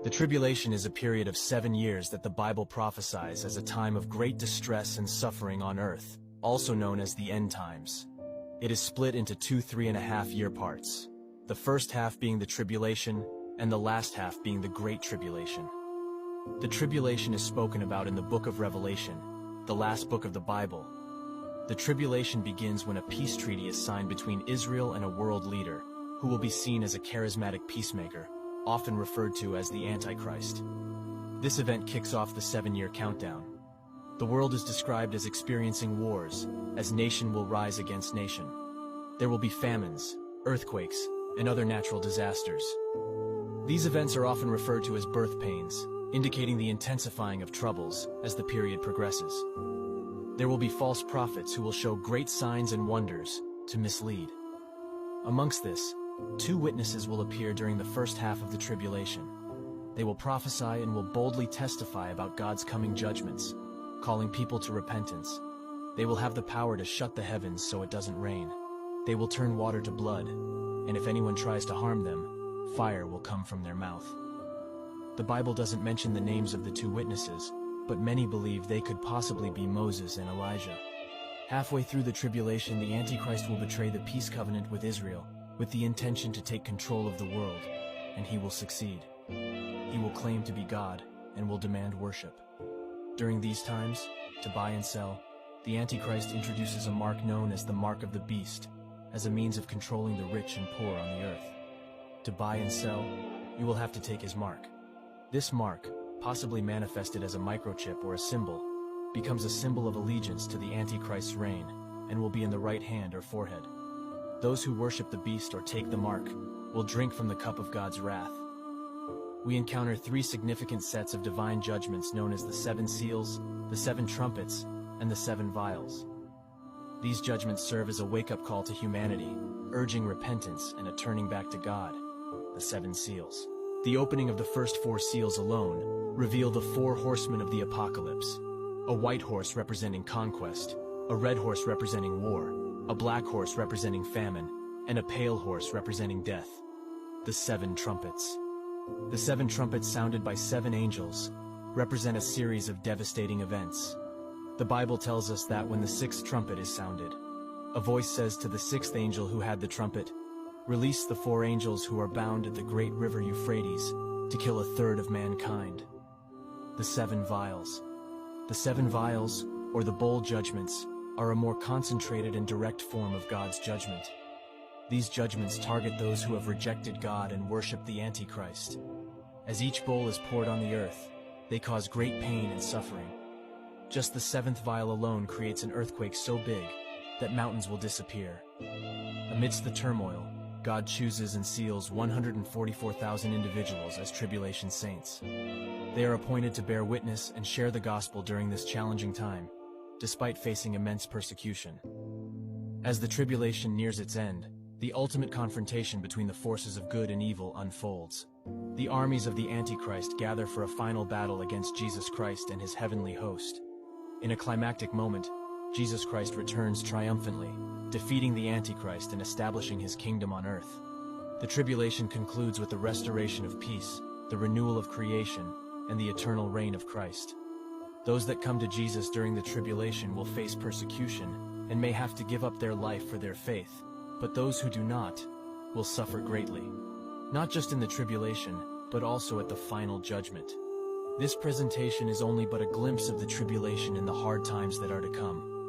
The tribulation is a period of 7 years that the Bible prophesies as a time of great distress and suffering on earth, also known as the end times. It is split into two 3.5-year parts, the first half being the tribulation and the last half being the Great Tribulation. The tribulation is spoken about in the book of Revelation, the last book of the Bible. The tribulation begins when a peace treaty is signed between Israel and a world leader, who will be seen as a charismatic peacemaker, often referred to as the Antichrist. This event kicks off the 7-year countdown. The world is described as experiencing wars, as nation will rise against nation. There will be famines, earthquakes, and other natural disasters. These events are often referred to as birth pains, indicating the intensifying of troubles as the period progresses. There will be false prophets who will show great signs and wonders to mislead. Amongst this, 2 witnesses will appear during the first half of the tribulation. They will prophesy and will boldly testify about God's coming judgments, calling people to repentance. They will have the power to shut the heavens so it doesn't rain. They will turn water to blood, and if anyone tries to harm them, fire will come from their mouth. The Bible doesn't mention the names of the 2 witnesses, but many believe they could possibly be Moses and Elijah. Halfway through the tribulation, the Antichrist will betray the peace covenant with Israel, with the intention to take control of the world, and he will succeed. He will claim to be God and will demand worship. During these times, to buy and sell, the Antichrist introduces a mark known as the Mark of the Beast, as a means of controlling the rich and poor on the earth. To buy and sell, you will have to take his mark. This mark, possibly manifested as a microchip or a symbol, becomes a symbol of allegiance to the Antichrist's reign and will be in the right hand or forehead. Those who worship the beast or take the mark will drink from the cup of God's wrath. We encounter 3 significant sets of divine judgments known as the 7 seals, the 7 trumpets, and the 7 vials. These judgments serve as a wake-up call to humanity, urging repentance and a turning back to God. The 7 seals. The opening of the first 4 seals alone reveal the 4 horsemen of the apocalypse. A white horse representing conquest, a red horse representing war, a black horse representing famine, and a pale horse representing death. The 7 trumpets. The 7 trumpets sounded by 7 angels represent a series of devastating events. The Bible tells us that when the 6th trumpet is sounded, a voice says to the 6th angel who had the trumpet, "Release the 4 angels who are bound at the great river Euphrates to kill 1/3 of mankind." The 7 vials. The 7 vials, or the bowl judgments, are a more concentrated and direct form of God's judgment. These judgments target those who have rejected God and worship the Antichrist. As each bowl is poured on the earth, they cause great pain and suffering. Just the 7th vial alone creates an earthquake so big that mountains will disappear. Amidst the turmoil, God chooses and seals 144,000 individuals as tribulation saints. They are appointed to bear witness and share the gospel during this challenging time, despite facing immense persecution. As the tribulation nears its end, the ultimate confrontation between the forces of good and evil unfolds. The armies of the Antichrist gather for a final battle against Jesus Christ and his heavenly host. In a climactic moment, Jesus Christ returns triumphantly, defeating the Antichrist and establishing his kingdom on earth. The tribulation concludes with the restoration of peace, the renewal of creation, and the eternal reign of Christ. Those that come to Jesus during the tribulation will face persecution and may have to give up their life for their faith, but those who do not will suffer greatly, not just in the tribulation, but also at the final judgment. This presentation is only but a glimpse of the tribulation and the hard times that are to come.